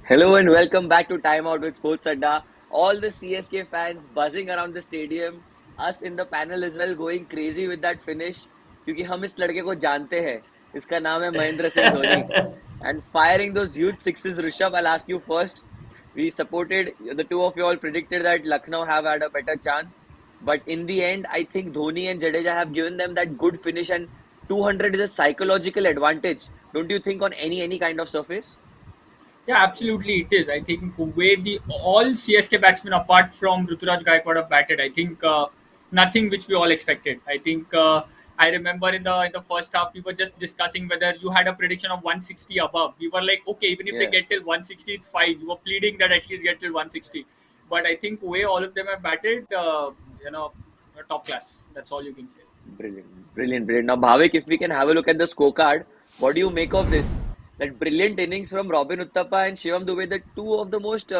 Hello and welcome back to Time Out with Sports Adda. All the CSK fans buzzing around the stadium, us in the panel as well going crazy with that finish क्योंकि हम इस लड़के को जानते हैं. इसका नाम है Mahendra Singh Dhoni. And firing those huge sixes, Rishabh, I'll ask you first. We supported, the two of you all predicted that Lucknow have had a better chance. But in the end, I think Dhoni and Jadeja have given them that good finish, and 200 is a psychological advantage. Don't you think on any kind of surface? Yeah, absolutely, it is. I think where the all CSK batsmen apart from Ruturaj Gaikwad have batted, I think nothing which we all expected. I think I remember in the first half we were just discussing whether you had a prediction of 160 above. We were like, okay, even if they Yeah. get till 160, it's fine. We were pleading that at least get till 160. But I think way all of them have batted, you know, top class. That's all you can say. Brilliant, brilliant, brilliant. Now, Bhavik, if we can have a look at the scorecard, what do you make of this? That brilliant innings from Robin Uttappa and Shivam Dube, the two of the most,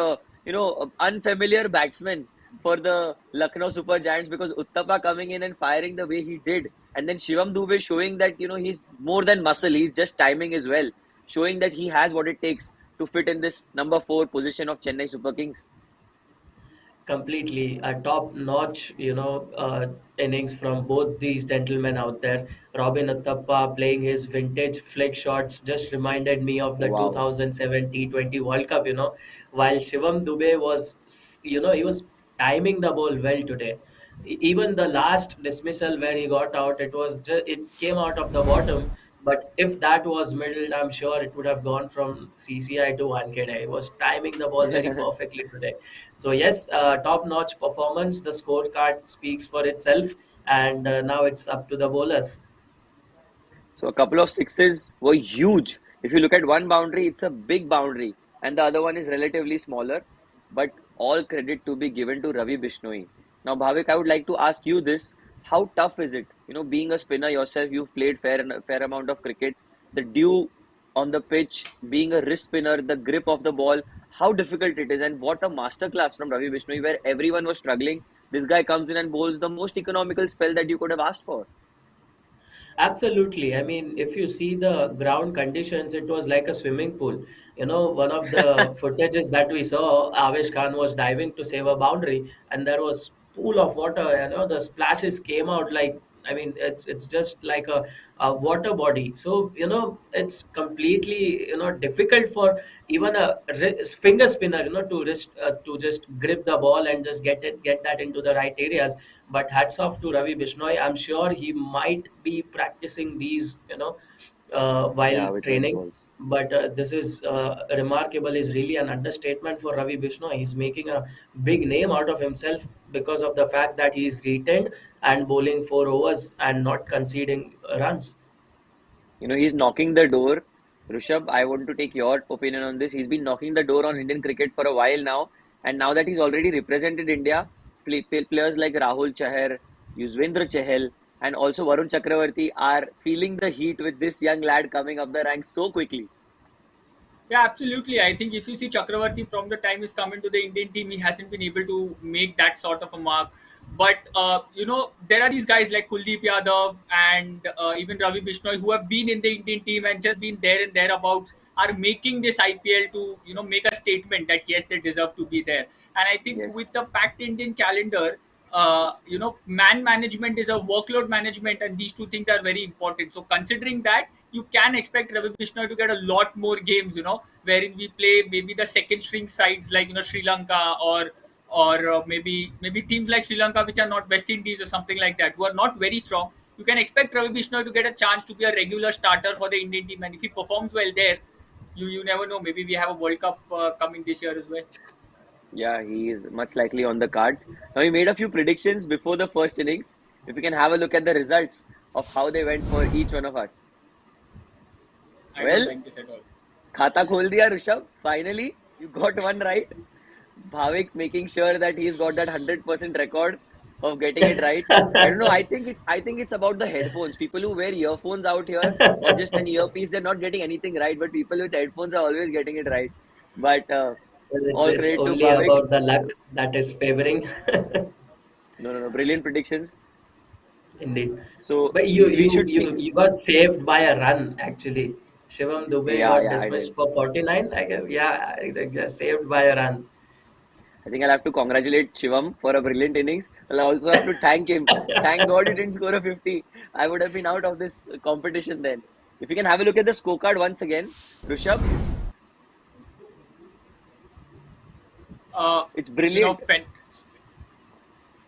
unfamiliar batsmen for the Lucknow Super Giants, because Uttappa coming in and firing the way he did, and then Shivam Dube showing that, he's more than muscle, he's just timing as well, showing that he has what it takes to fit in this number four position of Chennai Super Kings. Completely a top-notch, innings from both these gentlemen out there. Robin Uthappa playing his vintage flick shots just reminded me of the Wow. 2007 T20 World Cup, while Shivam Dube was, he was timing the ball well today. Even the last dismissal where he got out, it came out of the bottom. But if that was middle, I'm sure it would have gone from CCI to 1KD. He was timing the ball very perfectly today. So yes, top-notch performance. The scorecard speaks for itself, and now it's up to the bowlers. So a couple of sixes were huge. If you look at one boundary, it's a big boundary, and the other one is relatively smaller. But all credit to be given to Ravi Bishnoi. Now, Bhavik, I would like to ask you this: how tough is it? Being a spinner yourself, you've played fair amount of cricket. The dew on the pitch, being a wrist spinner, the grip of the ball, how difficult it is, and what a masterclass from Ravi Bishnoi, where everyone was struggling. This guy comes in and bowls the most economical spell that you could have asked for. Absolutely. I mean, if you see the ground conditions, it was like a swimming pool. One of the footages that we saw, Avesh Khan was diving to save a boundary, and there was pool of water. The splashes came out like, I mean, it's just like a water body. So, it's completely, difficult for even a finger spinner, to just grip the ball and just get that into the right areas. But hats off to Ravi Bishnoi. I'm sure he might be practicing these, while Yeah, with his training. balls. But this is remarkable, is really an understatement for Ravi Bishnoi. He's making a big name out of himself because of the fact that he's retained and bowling 4 overs and not conceding runs. He's knocking the door. Rishabh, I want to take your opinion on this. He's been knocking the door on Indian cricket for a while now. And now that he's already represented India, players like Rahul Chahar, Yuzvendra Chahal, and also Varun Chakravarti are feeling the heat with this young lad coming up the ranks so quickly. Yeah, absolutely. I think if you see Chakravarti from the time he's come into the Indian team, he hasn't been able to make that sort of a mark. But there are these guys like Kuldeep Yadav and even Ravi Bishnoi who have been in the Indian team and just been there and thereabouts, are making this IPL to make a statement that yes, they deserve to be there. And I think Yes. with the packed Indian calendar, man management is a workload management, and these two things are very important. So considering that, you can expect Ravi Bishnoi to get a lot more games, wherein we play maybe the second string sides like Sri Lanka, or maybe teams like Sri Lanka which are not West Indies or something like that, who are not very strong. You can expect Ravi Bishnoi to get a chance to be a regular starter for the Indian team, and if he performs well there, you never know. Maybe we have a World Cup coming this year as well. Yeah, he is much likely on the cards. Now, we made a few predictions before the first innings. If we can have a look at the results of how they went for each one of us. I don't Well, like this at all. खाता खोल दिया Rishabh. Finally, you got one right. Bhavik making sure that he's got that 100% record of getting it right. I don't know. I think it's about the headphones. People who wear earphones out here or just an earpiece, they're not getting anything right. But people with headphones are always getting it right. But Well, it's all it's credit to only Bhavik. about the luck that is favoring. No, no, no. Brilliant predictions. Indeed. So But you we you should see. you you got saved by a run, actually. Shivam Dubey Yeah, got yeah, I dismissed did. for 49, I guess. Yeah, I guess saved by a run. I think I'll have to congratulate Shivam for a brilliant innings. I'll also have to thank him. Thank God he didn't score a 50. I would have been out of this competition then. If you can have a look at the scorecard once again, Rishabh, Uh, it's you know, brilliant.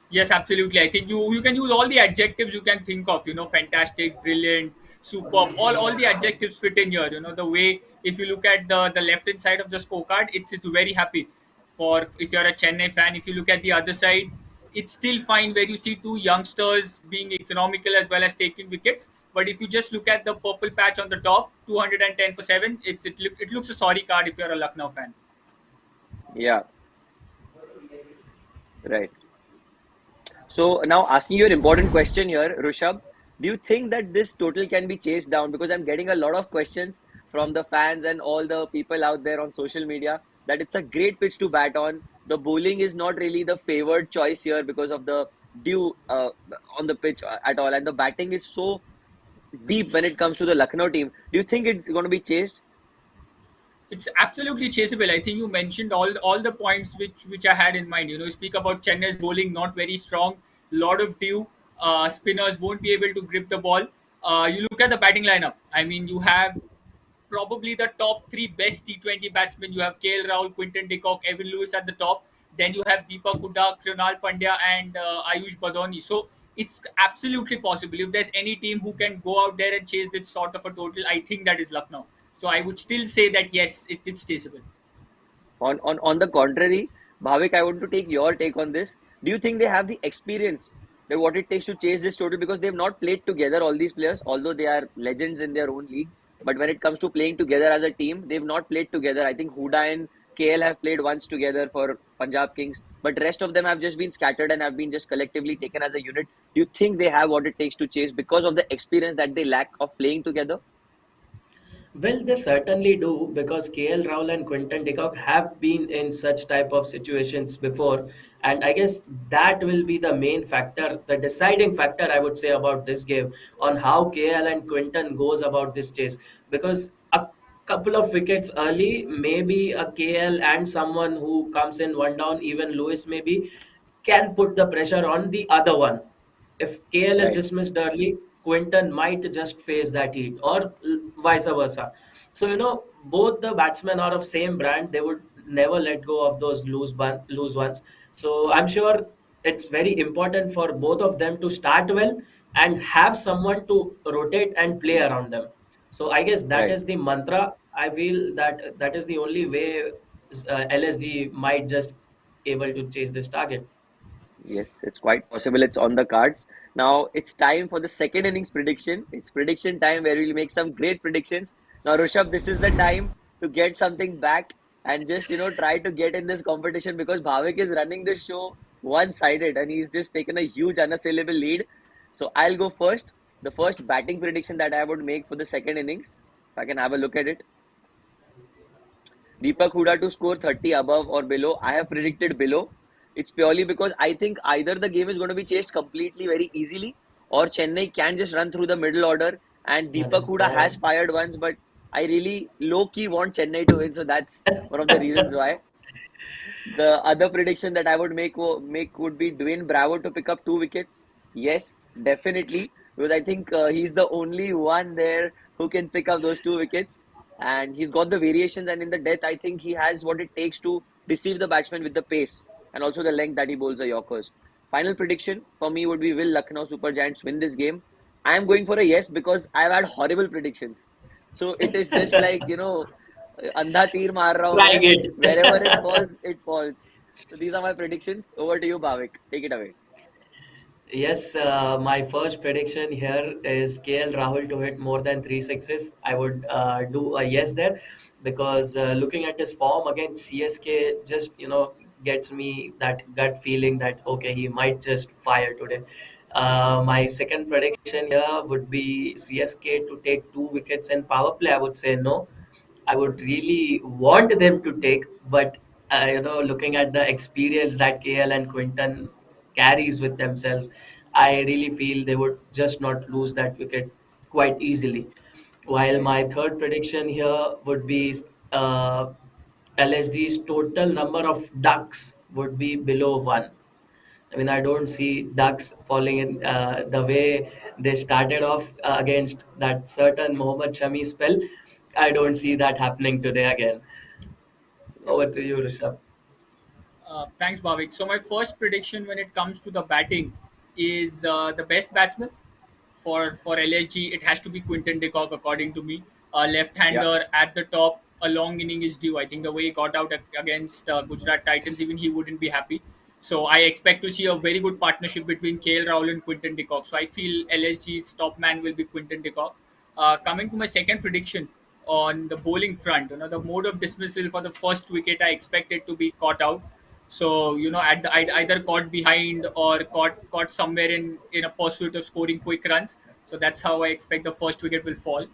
Yes, absolutely. I think you can use all the adjectives you can think of. Fantastic, brilliant, superb. All the adjectives fit in here. The way if you look at the left hand side of the scorecard, it's very happy. For if you're a Chennai fan, if you look at the other side, it's still fine where you see two youngsters being economical as well as taking wickets. But if you just look at the purple patch on the top, 210 for seven, it looks a sorry card if you're a Lucknow fan. Yeah, right. So now asking you an important question here, Rishabh, do you think that this total can be chased down? Because I'm getting a lot of questions from the fans and all the people out there on social media that it's a great pitch to bat on. The bowling is not really the favored choice here because of the dew on the pitch at all, and the batting is so deep when it comes to the Lucknow team. Do you think it's going to be chased? It's absolutely chaseable. I think you mentioned all the points which I had in mind. You speak about Chennai's bowling not very strong, lot of dew. Spinners won't be able to grip the ball. You look at the batting lineup. I mean, you have probably the top three best T20 batsmen. You have KL Rahul, Quinton de Kock, Evan Lewis at the top. Then you have Deepak Hooda, Krunal Pandya, and Ayush Badoni. So it's absolutely possible. If there's any team who can go out there and chase this sort of a total, I think that is Lucknow. So I would still say that yes, it's traceable. On the contrary, Bhavik, I want to take your take on this. Do you think they have the experience that what it takes to chase this total? Because they've not played together, all these players, although they are legends in their own league. But when it comes to playing together as a team, they've not played together. I think Huda and KL have played once together for Punjab Kings, but rest of them have just been scattered and have been just collectively taken as a unit. Do you think they have what it takes to chase because of the experience that they lack of playing together? Well, they certainly do because KL Rahul and Quinton de Kock have been in such type of situations before, and I guess that will be the main factor, the deciding factor I would say about this game on how KL and Quinton goes about this chase. Because a couple of wickets early, maybe a KL and someone who comes in one down, even Lewis maybe, can put the pressure on the other one. If KL is Right, dismissed early, Quinton might just face that heat, or vice versa. So both the batsmen are of same brand. They would never let go of those loose ones. So I'm sure it's very important for both of them to start well and have someone to rotate and play around them. So I guess that right. is the mantra. I feel that that is the only way LSG might just able to chase this target. Yes, it's quite possible it's on the cards. Now it's time for the second innings prediction. It's prediction time where we'll make some great predictions. Now, Rishabh, this is the time to get something back and just, try to get in this competition because Bhavik is running the show one-sided and he's just taken a huge unassailable lead. So I'll go first. The first batting prediction that I would make for the second innings, if I can have a look at it. Deepak Hooda to score 30 above or below. I have predicted below. It's purely because I think either the game is going to be chased completely very easily or Chennai can just run through the middle order. And Deepak Hooda has fired once, but I really low key want Chennai to win. So that's one of the reasons why. The other prediction that I would make would be Dwayne Bravo to pick up 2 wickets. Yes, definitely, because I think he's the only one there who can pick up those 2 wickets, and he's got the variations. And in the death, I think he has what it takes to deceive the batsman with the pace and also the length that he bowls the Yorkers. Final prediction for me would be: Will Lucknow Super Giants win this game? I am going for a yes because I've had horrible predictions. So it is just like अंधा तीर मार रहा हूँ मैं. Trying it. Wherever it falls, it falls. So these are my predictions. Over to you, Bhavik. Take it away. Yes, my first prediction here is KL Rahul to hit more than three sixes. I would do a yes there because looking at his form against CSK just gets me that gut feeling that okay, he might just fire today. My second prediction here would be CSK to take 2 wickets in power play. I would say no. I would really want them to take, but looking at the experience that KL and Quinton carries with themselves, I really feel they would just not lose that wicket quite easily. While my third prediction here would be uh, LSG's total number of ducks would be below one. I mean, I don't see ducks falling in the way they started off against that certain Mohammad Shami spell. I don't see that happening today again. Over Yes. to you, Rishabh. Thanks, Bhavik. So my first prediction when it comes to the batting is the best batsman for LSG. It has to be Quinton de Kock, according to me. Yeah. Left-hander at the top. A long inning is due. I think the way he got out against Gujarat Titans, even he wouldn't be happy. So I expect to see a very good partnership between KL Rahul and Quinton de Kock. So I feel LSG's top man will be Quinton de Kock. Coming to my second prediction on the bowling front, the mode of dismissal for the first wicket, I expect it to be caught out. So at either caught behind or caught somewhere in a pursuit of scoring quick runs. So that's how I expect the first wicket will fall.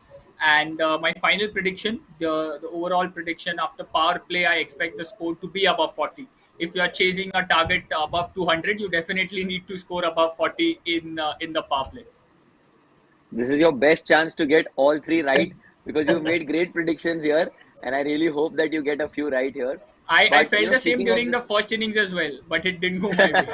And my final prediction, the overall prediction after power play, I expect the score to be above 40. If you are chasing a target above 200, you definitely need to score above 40 in the power play. This is your best chance to get all three right because you've made great predictions here, and I really hope that you get a few right here. I But felt the same speaking of during this, the first innings as well, but it didn't go my way.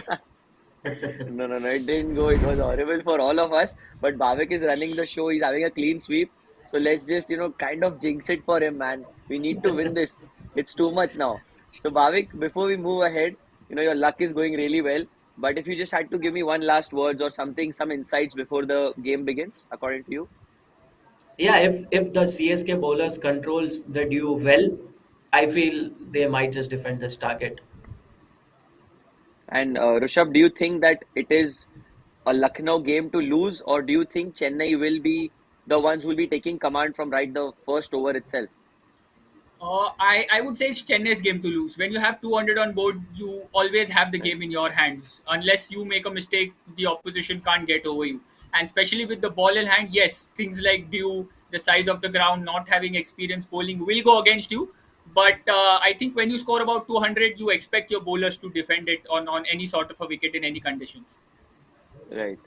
no, no, no, it didn't go. It was horrible for all of us. But Bhavik is running the show. He's having a clean sweep. So let's just, kind of jinx it for him, man. We need to win this. It's too much now. So, Bhavik, before we move ahead, your luck is going really well. But if you just had to give me one last words or something, some insights before the game begins, according to you. Yeah, if the CSK bowlers controls the dew well, I feel they might just defend this target. And Rishabh, do you think that it is a Lucknow game to lose, or do you think Chennai will be the ones who will be taking command from right the first over itself? I would say it's Chennai's game to lose. When you have 200 on board, you always have the Right, game in your hands. Unless you make a mistake, the opposition can't get over you. And especially with the ball in hand, yes, things like dew, the size of the ground, not having experience bowling will go against you. But I think when you score about 200, you expect your bowlers to defend it on any sort of a wicket in any conditions. right.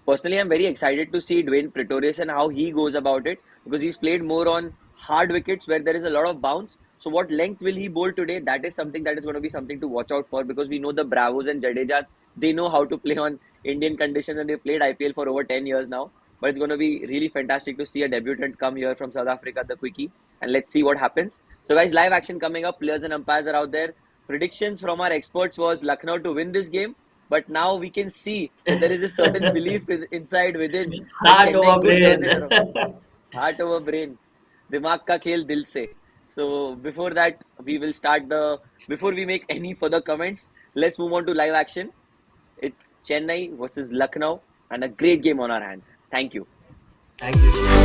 Personally, I'm very excited to see Dwayne Pretorius and how he goes about it because he's played more on hard wickets where there is a lot of bounce. So, what length will he bowl today? That is something that is going to be something to watch out for because we know the Bravos and Jadejas, they know how to play on Indian conditions and they played IPL for over 10 years now. But it's going to be really fantastic to see a debutant come here from South Africa, the quickie, and let's see what happens. So, guys, live action coming up. Players and umpires are out there. Predictions from our experts was Lucknow to win this game, but now we can see that there is a certain belief inside within that Heart Chennai over could turn brain. it around. Heart over brain, दिमाग का खेल दिल से. So before that, we will start the. Before we make any further comments, let's move on to live action. It's Chennai versus Lucknow, and a great game on our hands. Thank you. Thank you.